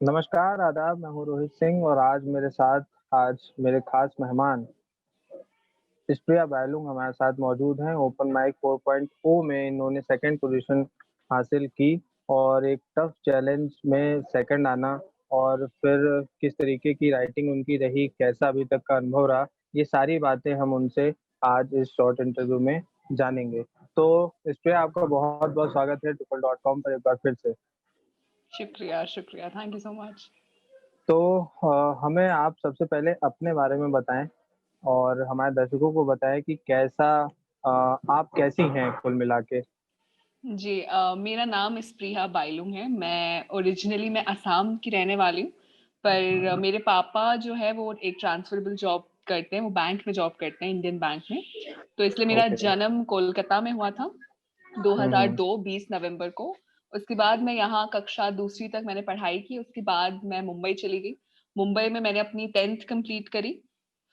नमस्कार, आदाब, मैं हूँ रोहित सिंह और आज मेरे खास मेहमान स्प्रिया बैलुंग हमारे साथ मौजूद हैं। ओपन माइक 4.0 में इन्होंने सेकंड पोजीशन हासिल की और एक टफ चैलेंज में सेकंड आना और फिर किस तरीके की राइटिंग उनकी रही, कैसा अभी तक का अनुभव रहा, ये सारी बातें हम उनसे आज इस शॉर्ट इंटरव्यू में जानेंगे। तो स्प्रिया, आपका बहुत-बहुत स्वागत है ट्रिपल.com पर एक बार फिर से। शुक्रिया, शुक्रिया। Thank you so much. तो हमें आप सबसे पहले अपने बारे में बताएँ और हमारे दर्शकों को बताएँ कि आप कैसी हैं कुल मिला के? जी मेरा नाम स्प्रिया बाइलुंग है। मैं असम की रहने वाली हूँ, पर मेरे पापा जो है वो एक ट्रांसफरेबल जॉब करते हैं, वो बैंक में जॉब करते हैं, इंडियन बैंक में। तो इसलिए मेरा ओके। जन्म कोलकाता में हुआ था, हुँ, हुँ। 2002 20 नवंबर को। उसके बाद मैं यहाँ कक्षा दूसरी तक मैंने पढ़ाई की, उसके बाद मैं मुंबई चली गई। मुंबई में मैंने अपनी 10th कंप्लीट करी,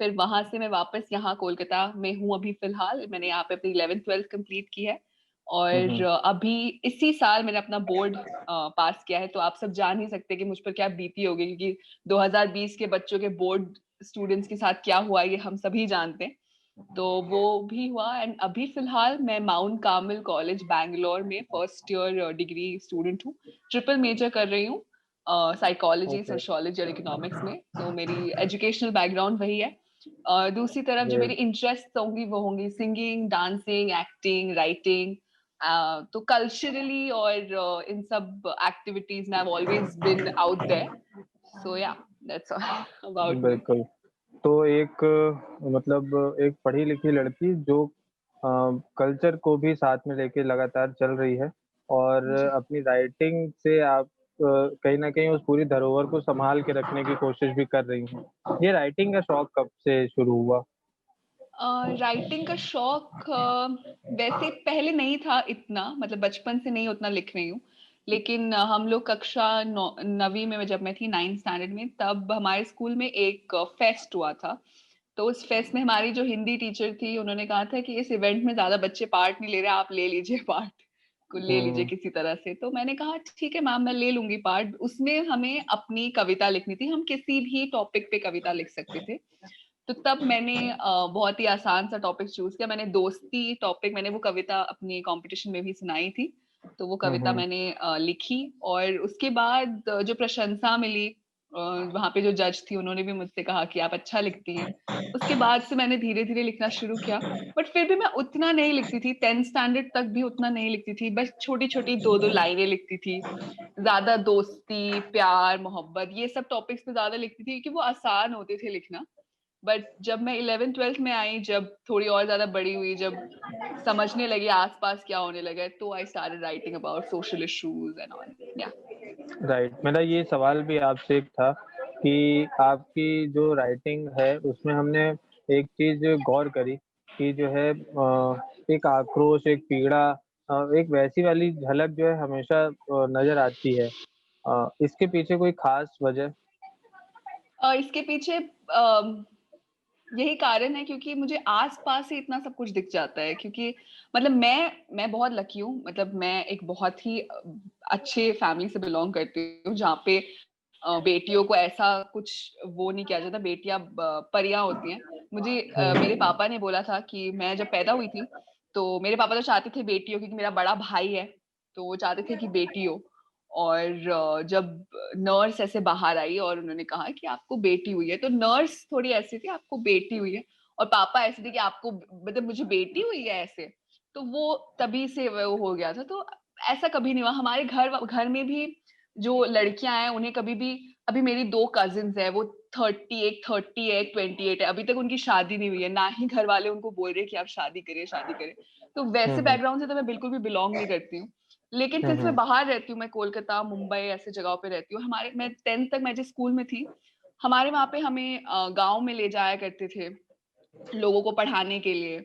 फिर वहां से मैं वापस यहाँ कोलकाता में हूँ। अभी फिलहाल मैंने यहाँ पे अपनी 11th 12th कंप्लीट की है हुँ, और हुँ। अभी इसी साल मैंने अपना बोर्ड पास किया है। तो आप सब जान ही सकते हैं कि मुझ पर क्या बीती होगी, क्योंकि 2020 के बच्चों के बोर्ड स्टूडेंट्स के साथ क्या हुआ ये हम सभी जानते हैं। तो वो भी हुआ एंड अभी फिलहाल मैं माउंट कार्मेल कॉलेज बैंगलोर में फर्स्ट ईयर डिग्री स्टूडेंट हूँ। ट्रिपल मेजर कर रही हूँ, साइकोलॉजी, ओके, सोशियोलॉजी और इकोनॉमिक्स में। तो मेरी एजुकेशनल बैकग्राउंड वही है। दूसरी तरफ जो ग्रेट। मेरी इंटरेस्ट होंगी वो होंगी सिंगिंग, डांसिंग, एक्टिंग, राइटिंग। तो कल्चरली और इन सब एक्टिविटीज में I have always been out there. So yeah that's all about me. बिल्कुल। तो एक पढ़ी-लिखी लड़की जो कल्चर को भी साथ में लेके लगातार चल रही है और जी। अपनी राइटिंग से आप कहीं न कहीं उस पूरी धरोहर को सँभाल के रखने की कोशिश भी कर रही हैं। ये राइटिंग का शौक कब से शुरू हुआ? राइटिंग का शौक वैसे पहले नहीं था इतना, मतलब बचपन से नहीं उतना लिख रही हूँ। लेकिन हम लोग कक्षा नवीं में जब मैं थी 9th स्टैंडर्ड में, तब हमारे स्कूल में एक फेस्ट हुआ था। तो उस फेस्ट में हमारी जो हिंदी टीचर थी उन्होंने कहा था कि इस इवेंट में ज्यादा बच्चे पार्ट नहीं ले रहे, आप ले लीजिए पार्ट को, ले लीजिए हुँ, किसी तरह से। तो मैंने कहा ठीक है मैम, मैं ले लूंगी पार्ट। उसमें हमें अपनी कविता लिखनी थी, हम किसी भी टॉपिक पे कविता लिख सकते थे। तो तब मैंने बहुत ही आसान सा टॉपिक चूज किया। मैंने दोस्ती टॉपिक, मैंने वो कविता अपनी कंपटीशन में भी सुनाई थी। तो वो हुँ, कविता हुँ। मैंने लिखी और उसके बाद जो प्रशंसा मिली, वहां पे जो जज थी उन्होंने भी मुझसे कहा कि आप अच्छा लिखती हैं। उसके बाद से मैंने धीरे धीरे लिखना शुरू किया। बट फिर भी मैं उतना नहीं लिखती थी, 10th स्टैंडर्ड तक भी उतना नहीं लिखती थी। बस छोटी छोटी दो दो लाइनें लिखती थी। ज्यादा दोस्ती, प्यार, मोहब्बत, ये सब टॉपिक्स पे ज्यादा लिखती थी क्योंकि वो आसान होते थे लिखना। बट जब मैं 11th 12th में आई, जब थोड़ी और ज्यादा बड़ी हुई, जब समझने लगी आसपास क्या होने लगा है, तो I started writing about social issues and all. या राइट, मेरा ये सवाल भी आपसे एक था कि आपकी जो राइटिंग है उसमें हमने एक चीज़ गौर करी कि जो है एक आक्रोश, एक पीड़ा, एक वैसी वाली झलक जो है हमेशा नज़र आती है। इसके पीछे कोई ख़ास वजह? इसके पीछे यही कारण है क्योंकि मुझे आस-पास ही इतना सब कुछ दिख जाता है। क्योंकि मतलब मैं बहुत लकी हूँ, मतलब मैं एक बहुत ही अच्छे फैमिली से बिलॉन्ग करती हूँ, जहाँ पे बेटियों को ऐसा कुछ वो नहीं किया जाता, बेटियाँ परियां होती हैं। मुझे मेरे हुँ, पापा ने बोला था कि मैं जब पैदा हुई थी, तो मेरे पापा तो चाहते थे बेटी हो, क्योंकि मेरा बड़ा भाई है, तो वो चाहते थे कि बेटी हो। और जब नर्स ऐसे बाहर आई और उन्होंने कहा कि आपको बेटी हुई है, तो नर्स थोड़ी ऐसी थी, आपको बेटी हुई है। और पापा ऐसे थे कि आपको, मतलब मुझे बेटी हुई है ऐसे। तो वो तभी से वो हो गया था। तो ऐसा कभी नहीं हुआ हमारे घर घर में भी। जो लड़कियां हैं उन्हें कभी भी, अभी मेरी दो कजिन्स है, वो 30, एक 28 है, अभी तक उनकी शादी नहीं हुई है, ना ही घर वाले उनको बोल रहे कि आप शादी करें, शादी करें। तो हुँ, वैसे हुँ, बैकग्राउंड से तो मैं बिल्कुल भी बिलोंग नहीं करती हूँ। लेकिन हुँ, सिंस मैं हुँ, बाहर रहती हूँ, मैं कोलकाता, मुंबई ऐसे जगहों पे रहती हूँ। हमारे मैं 10th तक मैं जिस स्कूल में थी, हमारे वहां पे हमें गांव में ले जाया करते थे लोगों को पढ़ाने के लिए।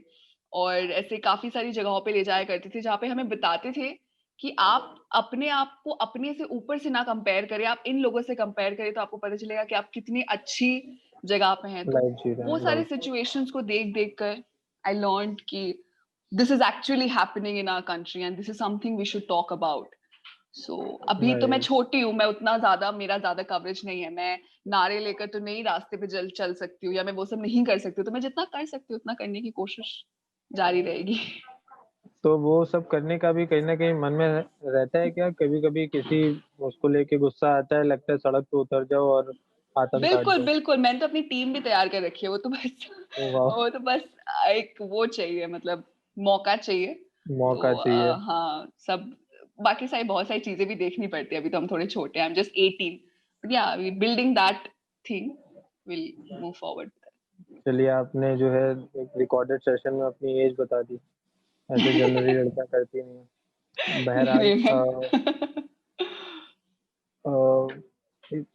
और ऐसे काफी सारी जगहों पे ले जाया करते थे जहाँ पे हमें बताते थे कि आप अपने आप को अपने से ऊपर से ना कंपेयर करें, आप इन लोगों से कंपेयर करें तो आपको पता चलेगा कि आप कितनी अच्छी जगह पे हैं। तो लाइफ जी रहे वो हैं, सारे राइट। सिचुएशंस को देख देख कर आई लर्न कि this is actually happening in our country and this is something we should talk about. So अभी तो मैं राइट। छोटी हूँ, मैं उतना ज़्यादा मेरा ज़्यादा कवरेज नहीं है। मैं नारे लेकर तो नहीं रास्ते पे चल सकती हूँ या मैं वो सब नहीं कर सकती हूँ। तो मैं जितना कर सकती हूँ उतना करने की कोशिश जारी रहेगी। तो वो सब करने का भी कहीं न कहीं मन में रहता है क्या? कभी-कभी किसी उसको लेके गुस्सा आता है, लगता है सड़क पे उतर जाओ और आतंक काट बिल्कुल, दो? बिल्कुल, मैंने तो अपनी टीम भी तैयार कर रखी है। वो तो बस ओह वाह! वो तो बस एक वो चाहिए, मतलब मौका चाहिए। तो मौका चाहिए। हाँ, सब बाकी सारी बहुत सारी चीज़ें भी देखनी पड़ती है। अभी तो हम थोड़े छोटे हैं, I am just 18, but yeah we building that thing, will move forward. चलिए आपने जो है एक रिकॉर्डेड सेशन में अपनी एज बता दी। ऐसे जनरली लड़कियाँ करती नहीं हैं। बहरहाल नहीं, मैं अ,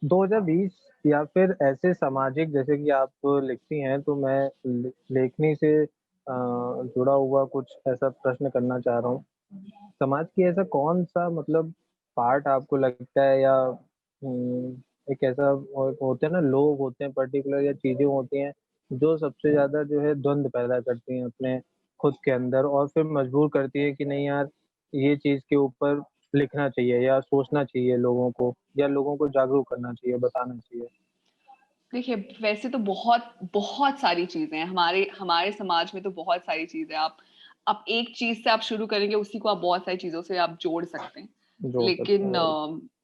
2020 या फिर ऐसे सामाजिक जैसे कि आप लिखती हैं तो मैं लेखनी से जुड़ा हुआ कुछ ऐसा प्रश्न करना चाह रहा हूँ। समाज की ऐसा कौन-सा मतलब पार्ट आपको लगता है या एक ऐसा होते हैं ना लोग होते हैं पर्टिकुलर या चीज़ें होती हैं, जो सबसे ज़्यादा जो है द्वंद पैदा करती हैं अपने खुद के अंदर और फिर मजबूर करती है कि नहीं यार, ये चीज़ के ऊपर लिखना चाहिए या सोचना चाहिए लोगों को या लोगों को जागरूक करना चाहिए, बताना चाहिए? देखिए, वैसे तो बहुत बहुत सारी चीज़ें हैं, हमारे हमारे समाज में तो बहुत सारी चीज़ें हैं। आप एक चीज़ से आप शुरू करेंगे, उसी को आप बहुत सारी चीज़ों से आप जोड़ सकते हैं। जोड़ सकते लेकिन हैं, राइट।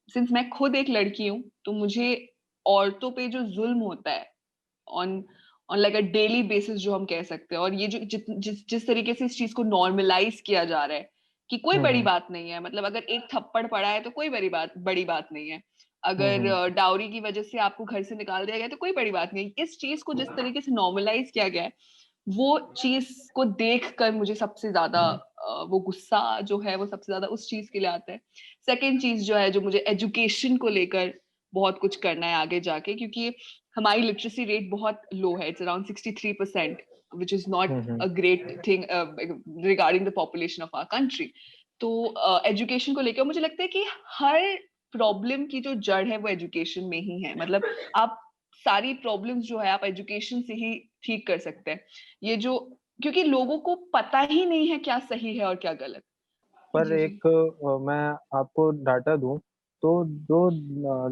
सिंस मैं खुद एक लड़की हूँ, तो मुझे औरतों पे जो ज़ुल्म होता है on on like a daily basis, जो हम कह सकते हैं, और ये जो जिस तरीके से इस चीज़ को नॉर्मलाइज़ किया जा रहा है कि कोई हुँ, बड़ी हुँ। बात नहीं है। मतलब अगर एक थप्पड़ पड़ा है तो कोई बड़ी बात नहीं है। हुँ, अगर हुँ। डाउरी की वजह से आपको घर से निकाल दिया गया तो कोई बड़ी बात नहीं। इस चीज़ को जिस तरीके से नॉर्मलाइज़ किया गया है, वो चीज़ को देखकर मुझे सबसे ज़्यादा वो गुस्सा जो है वो सबसे ज़्यादा उस चीज़ के लिए आता है। सेकंड चीज़ जो है, जो मुझे एजुकेशन को लेकर बहुत कुछ करना है आगे जाके, क्योंकि हमारी लिटरेसी रेट बहुत लो है, it's around 63%, which is not um, um. A great thing regarding the population of our country. तो एजुकेशन को लेकर मुझे लगता है कि हर प्रॉब्लम की जो जड़ है वो एजुकेशन में ही है। मतलब आप सारी प्रॉब्लम्स जो है आप एजुकेशन से ही ठीक कर सकते हैं। ये जो क्योंकि लोगों को पता ही नहीं है क्या सही है और क्या गलत। पर जी, जी। एक मैं आपको डाटा दूँ, तो जो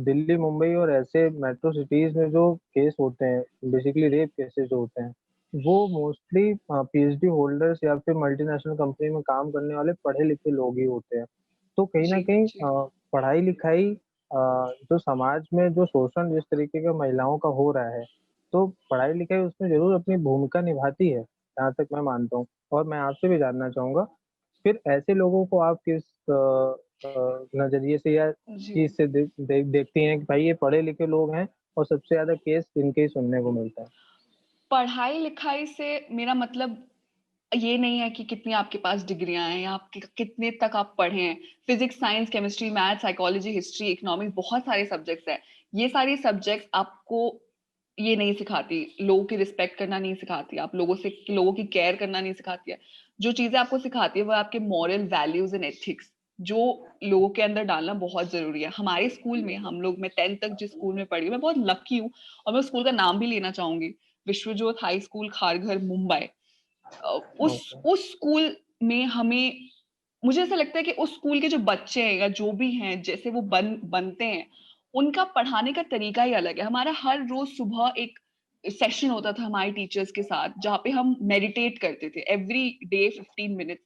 दिल्ली, मुंबई और ऐसे मेट्रो सिटीज़ में जो केस होते हैं, बेसिकली रेप केसेज़ जो होते हैं, वो मोस्टली पीएचडी होल्डर्स या फिर मल्टीनेशनल कंपनी में काम करने वाले पढ़े-लिखे लोग ही होते हैं। तो कहीं न जी, कहीं जी। पढ़ाई-लिखाई जो समाज में जो शोषण जिस तरीके का महिलाओं का हो रहा है, तो पढ़ाई-लिखाई उसमें ज़रूर अपनी भूमिका निभाती है, जहाँ तक मैं मानता हूँ। और मैं आपसे भी जानना चाहूँगा फिर ऐसे लोगों को आप किस नज़रिए से या जी। चीज़ से देखती हैं कि भाई ये पढ़े-लिखे लोग हैं और सबसे ज़्यादा केस इनके ही सुनने को मिलता है? पढ़ाई-लिखाई से मेरा मतलब ये नहीं है कि कितनी आपके पास डिग्रियाँ हैं या आप कितने तक आप पढ़े हैं। Physics, science, chemistry, maths, psychology, history, economics, बहुत सारे सब्जेक्ट्स हैं। ये सारे सब्जेक्ट्स आपको ये नहीं सिखाती, लोगों की रिस्पेक्ट करना नहीं सिखाती, आप लोगों की केयर करना नहीं सिखाती है। जो चीज़ें आपको सिखाती है वो आपके मॉरल वैल्यूज़ एंड एथिक्स, जो लोगों के अंदर डालना बहुत ज़रूरी है। हमारे स्कूल में मैं 10th तक जिस स्कूल में पढ़ी हूँ, मैं बहुत लकी हूँ, और मैं उस स्कूल का नाम भी लेना चाहूँगी, Vishwajyot high school, Kharghar, Mumbai. Okay. उस स्कूल में हमें मुझे ऐसा लगता है कि उस स्कूल के जो बच्चे हैं या जो भी हैं, जैसे वो बनते हैं, उनका पढ़ाने का तरीका ही अलग है। हमारा हर रोज़ सुबह एक सेशन होता था हमारे टीचर्स के साथ, जहाँ पे हम मेडिटेट करते थे एवरी डे 15 मिनट्स।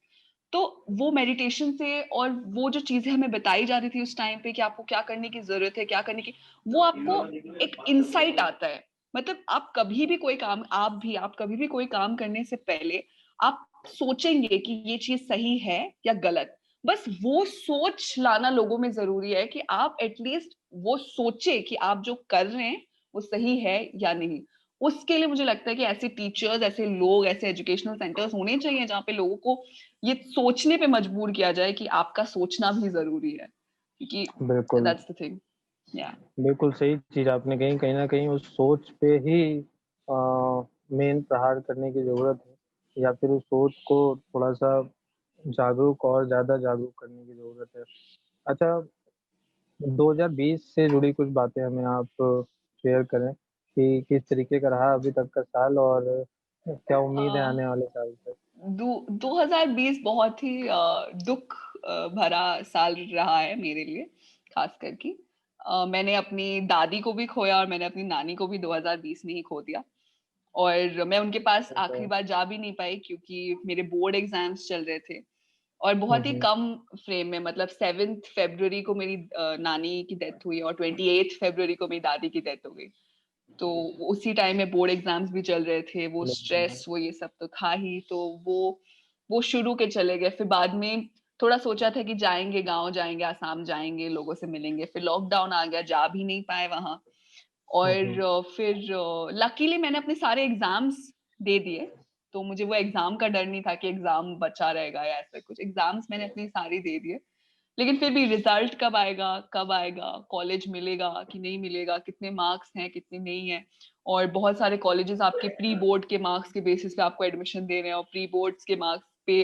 तो वो मेडिटेशन से और वो जो चीज़ें हमें बताई जा रही थी उस टाइम पे कि आपको क्या करने की ज़रूरत है, क्या करने की, वो आपको एक इनसाइट आता है। मतलब आप कभी भी कोई काम करने से पहले आप सोचेंगे कि ये चीज़ सही है या गलत। बस वो सोच लाना लोगों में ज़रूरी है कि आप एटलीस्ट वो सोचे कि आप जो कर रहे हैं, वो सही है या नहीं। उसके लिए मुझे लगता है कि ऐसे टीचर्स, ऐसे लोग, ऐसे एजुकेशनल सेंटर्स होने चाहिए जहाँ पे लोगों को ये सोचने पे मजबूर किया जाए कि आपका सोचना भी ज़रूरी है। क्योंकि बिल्कुल, दैट्स द थिंग। या बिल्कुल सही चीज़ आपने कही, कहीं न कहीं उस सोच पे ही मेन प्रहार करने की ज़रूरत है या फिर उस सोच को थोड़ा-सा जागरूक और ज़्यादा जागरूक करने की ज़रूरत है। अच्छा 2020 से जुड़ी कुछ बातें हमें आप शेयर करें कि किस तरीके का रहा अभी तक का साल और क्या अ उम्मीद है आने वाले साल से? दो 2020 बहुत ही भरा साल रहा है मेरे लिए, खास करके। मैंने अपनी दादी को भी खोया और मैंने अपनी नानी को भी 2020 में ही खो दिया। और मैं उनके पास आखिरी बार जा भी नहीं पाई क्योंकि मेरे बोर्ड एग्जाम्स चल रहे थे और बहुत ही कम फ्रेम में, मतलब 7 फरवरी को मेरी नानी की डेथ हुई और 28 फरवरी को मेरी दादी की डेथ हो गई। तो उसी टाइम में बोर्ड एग्जाम्स भी चल रहे थे, वो स्ट्रेस, वो ये सब तो था ही। तो वो शुरू के चले गए। फिर बाद में थोड़ा सोचा था कि जाएंगे, गांव जाएंगे, आसाम जाएंगे, लोगों से मिलेंगे। फिर लॉकडाउन आ गया, जा भी नहीं पाए वहां। और फिर लकीली मैंने अपने सारे एग्जाम्स दे दिए, तो मुझे वो एग्जाम का डर नहीं था कि एग्जाम बचा रहेगा या ऐसा कुछ। एग्जाम्स मैंने अपनी सारी दे दिए, लेकिन फिर भी रिजल्ट कब आएगा, कॉलेज मिलेगा कि नहीं मिलेगा, कितने मार्क्स हैं कितने नहीं है। और बहुत सारे कॉलेजेस आपके प्री बोर्ड के मार्क्स के बेसिस पे आपको एडमिशन दे रहे हैं, और प्री बोर्ड्स के मार्क्स पे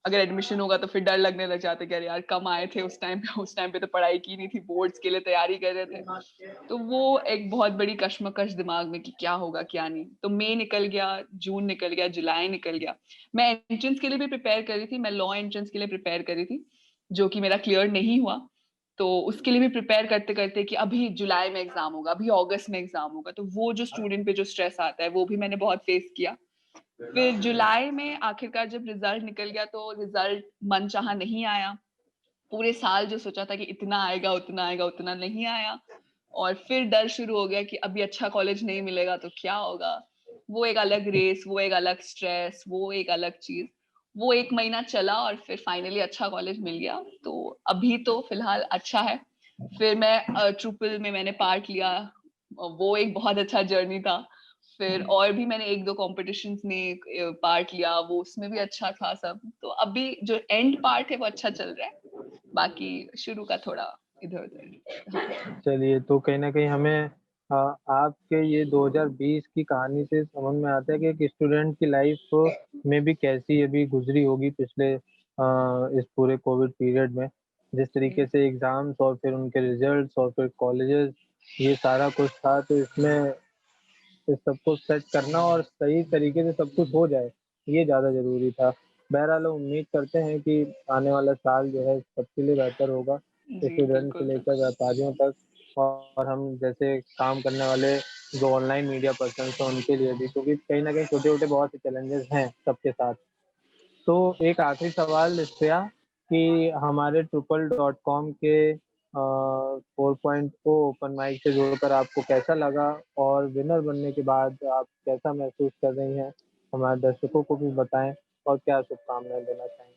अगर एडमिशन होगा तो फिर डर लगने लग जाते कि अरे यार कम आए थे उस टाइम पे तो पढ़ाई की नहीं थी, बोर्ड्स के लिए तैयारी कर रहे थे। तो वो एक बहुत बड़ी कश्मकश दिमाग में कि क्या होगा क्या नहीं। तो मई निकल गया, जून निकल गया, जुलाई निकल गया। मैं एंट्रेंस के लिए भी प्रिपेयर कर रही थी, मैं लॉ एंट्रेंस के लिए प्रिपेयर कर रही थी, जो कि मेरा क्लियर नहीं हुआ। तो उसके लिए भी प्रिपेयर करते करते कि अभी जुलाई में एग्जाम होगा, अभी अगस्त में एग्जाम होगा, तो वो जो स्टूडेंट पे जो स्ट्रेस आता है वो भी मैंने बहुत फेस किया। फिर जुलाई में आखिरकार जब रिजल्ट निकल गया तो रिजल्ट मनचाहा नहीं आया। पूरे साल जो सोचा था कि इतना आएगा उतना आएगा, उतना नहीं आया। और फिर डर शुरू हो गया कि अभी अच्छा कॉलेज नहीं मिलेगा तो क्या होगा। वो एक अलग रेस, वो एक अलग स्ट्रेस, वो एक अलग चीज। वो 1 महीना चला और फिर फाइनली अच्छा कॉलेज मिल गया, तो अभी तो फिलहाल अच्छा है। फिर मैं ट्रिपल में मैंने पार्ट लिया, वो एक बहुत अच्छा जर्नी था। फिर और भी मैंने 1-2 कॉम्पिटिशन्स में पार्ट लिया, वो उसमें भी अच्छा था सब। तो अभी जो एंड पार्ट है वो अच्छा चल रहा है, बाकी शुरू का थोड़ा इधर उधर। हाँ। चलिए, तो कहीं न कहीं हमें आपके ये 2020 की कहानी से समझ में आता है कि एक स्टूडेंट की लाइफ में भी कैसी अभी गुज़री होगी पिछले इस पूरे कोविड पीरियड में। जिस तरीके से एग्ज़ाम्स और फिर उनके रिज़ल्ट्स और फिर कॉलेजेस, ये सारा कुछ था, तो इसमें इस सबको सेट करना और सही तरीके से सब कुछ हो जाए, ये ज़्यादा ज़रूरी था। बहरहाल उम्मीद करते हैं कि आने वाला साल जो है सबके लिए बेहतर होगा, जी स्टूडेंट से बिल्कुल लेकर बिल्कुल। व्यापारियों तक, और हम जैसे काम करने वाले जो ऑनलाइन मीडिया पर्सन्स हैं उनके लिए भी, क्योंकि कहीं न कहीं छोटे-छोटे बहुत से चैलेंजेस हैं सबके साथ। तो एक आखिरी सवाल श्रेया, कि हमारे ट्रुपल.com के 4.0 ओपन माइक से जुड़कर आपको कैसा लगा? और विनर बनने के बाद आप कैसा महसूस कर रही हैं? हमारे दर्शकों को भी बताएँ और क्या शुभकामनाएँ देना चाहेंगी?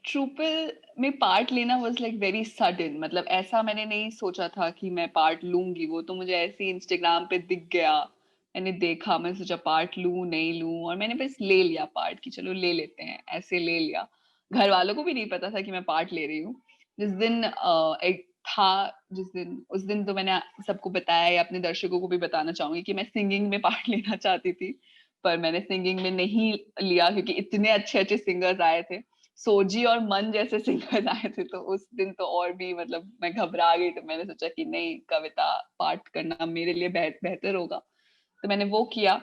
ट्रूपल में पार्ट लेना वाज लाइक वेरी सडन, मतलब ऐसा मैंने नहीं सोचा था कि मैं पार्ट लूंगी। वो तो मुझे ऐसे ही इंस्टाग्राम पे दिख गया, मैंने देखा, मैं सोचा पार्ट लूं नहीं लूं, और मैंने बस ले लिया पार्ट कि चलो ले लेते हैं, ऐसे ले लिया। घर वालों को भी नहीं पता था कि मैं पार्ट ले रही हूँ। जिस दिन एक था, जिस दिन उस दिन तो मैंने सबको बताया या अपने दर्शकों को भी बताना चाहूंगी कि मैं सिंगिंग में पार्ट लेना चाहती थी, पर मैंने सिंगिंग में नहीं लिया क्योंकि इतने अच्छे अच्छे सिंगर्स आए थे। सोजी और मन जैसे सिंगर आए थे, तो उस दिन तो और भी मतलब मैं घबरा गई। तो मैंने सोचा कि नहीं, कविता पाठ करना मेरे लिए बेहतर होगा, तो मैंने वो किया।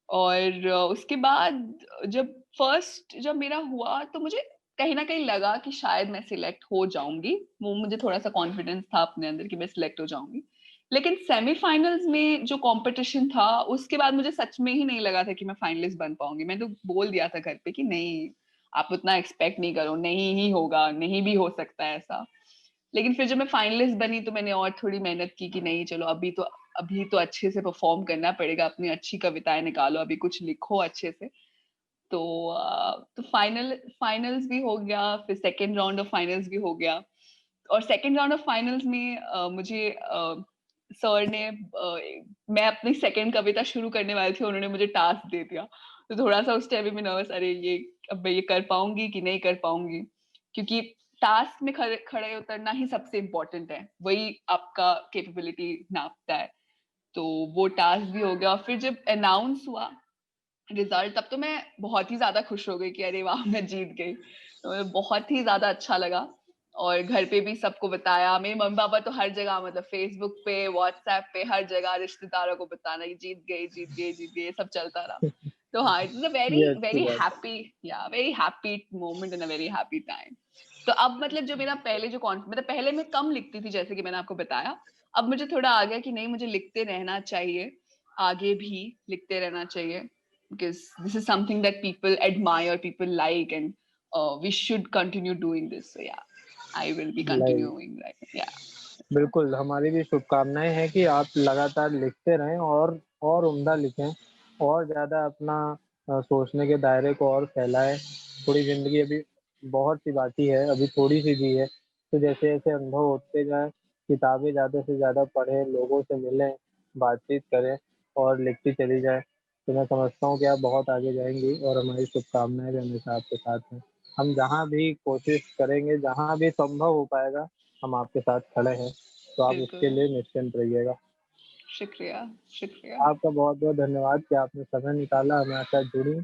और उसके बाद जब मेरा हुआ तो मुझे कहीं ना कहीं लगा कि शायद मैं सिलेक्ट हो जाऊंगी। वो मुझे थोड़ा सा कॉन्फिडेंस था अपने अंदर कि मैं सिलेक्ट हो जाऊंगी। लेकिन सेमीफाइनल्स में जो कंपटीशन था उसके बाद मुझे सच में ही नहीं लगा था कि मैं फाइनलिस्ट बन पाऊंगी। मैं तो बोल दिया था घर पे कि नहीं, आप उतना एक्सपेक्ट नहीं करो, नहीं ही होगा, नहीं भी हो सकता है ऐसा। लेकिन फिर जब मैं फाइनलिस्ट बनी तो मैंने और थोड़ी मेहनत की कि नहीं चलो, अभी तो अच्छे से परफॉर्म करना पड़ेगा, अपनी अच्छी कविताएं निकालो, अभी कुछ लिखो अच्छे से। तो तो फाइनल्स भी हो गया, फिर सेकेंड राउंड ऑफ फाइनल्स भी हो गया। और सेकेंड राउंड ऑफ फाइनल्स में मुझे सर ने मैं अपनी सेकेंड कविता शुरू करने वाली थी, उन्होंने मुझे टास्क दे दिया। तो थोड़ा सा उस टाइम में नर्वस, अरे ये अब मैं ये कर पाऊंगी कि नहीं कर पाऊंगी, क्योंकि टास्क में खड़े उतरना ही सबसे इम्पोर्टेंट है, वही आपका कैपेबिलिटी नापता है। तो वो टास्क भी हो गया। और फिर जब अनाउंस हुआ रिजल्ट, तब तो मैं बहुत ही ज्यादा खुश हो गई कि अरे वाह मैं जीत गई। तो मुझे बहुत ही ज्यादा अच्छा लगा। और घर पे भी सबको बताया, मेरे मम्मी पापा तो हर जगह, मतलब फेसबुक पे, व्हाट्सएप पे, हर जगह रिश्तेदारों को बताना कि जीत गई जीत गई जीत गई, सब चलता रहा। तो हाँ, इट इज अ वेरी ये अच्छी वेरी बात है। हैप्पी, या very happy moment and a very happy time. तो अब मतलब जो मेरा पहले जो मतलब पहले मैं कम लिखती थी जैसे कि मैंने आपको बताया, अब मुझे थोड़ा आ गया कि नहीं मुझे लिखते रहना चाहिए, आगे भी लिखते रहना चाहिए, because this is something that people admire, people like and we should continue doing this, so yeah I will be like continuing that, yeah बिल्कुल, हमारी भी शुभकामनाएँ हैं कि आप लगातार लिखते रहें और उम्दा लिखें और ज़्यादा अपना सोचने के दायरे को और फैलाएँ। थोड़ी ज़िंदगी अभी बहुत सी बाकी है, अभी थोड़ी-सी जी है, तो जैसे-जैसे अनुभव होते जाएँ, किताबें ज़्यादा से ज़्यादा पढ़ें, लोगों से मिलें, बातचीत करें और लिखती चली जाएँ, तो मैं समझता हूँ कि आप बहुत आगे जाएँगी और हमारी शुभकामनाएँ भी हमेशा आपके साथ हैं। हम जहाँ भी कोशिश करेंगे, जहाँ भी संभव हो पाएगा, हम आपके साथ खड़े हैं। तो आप उसके बिल्कुल। लिए निश्चिंत रहिएगा। शुक्रिया, शुक्रिया। आपका बहुत-बहुत धन्यवाद कि आपने समय निकाला, हमारे साथ जुड़ी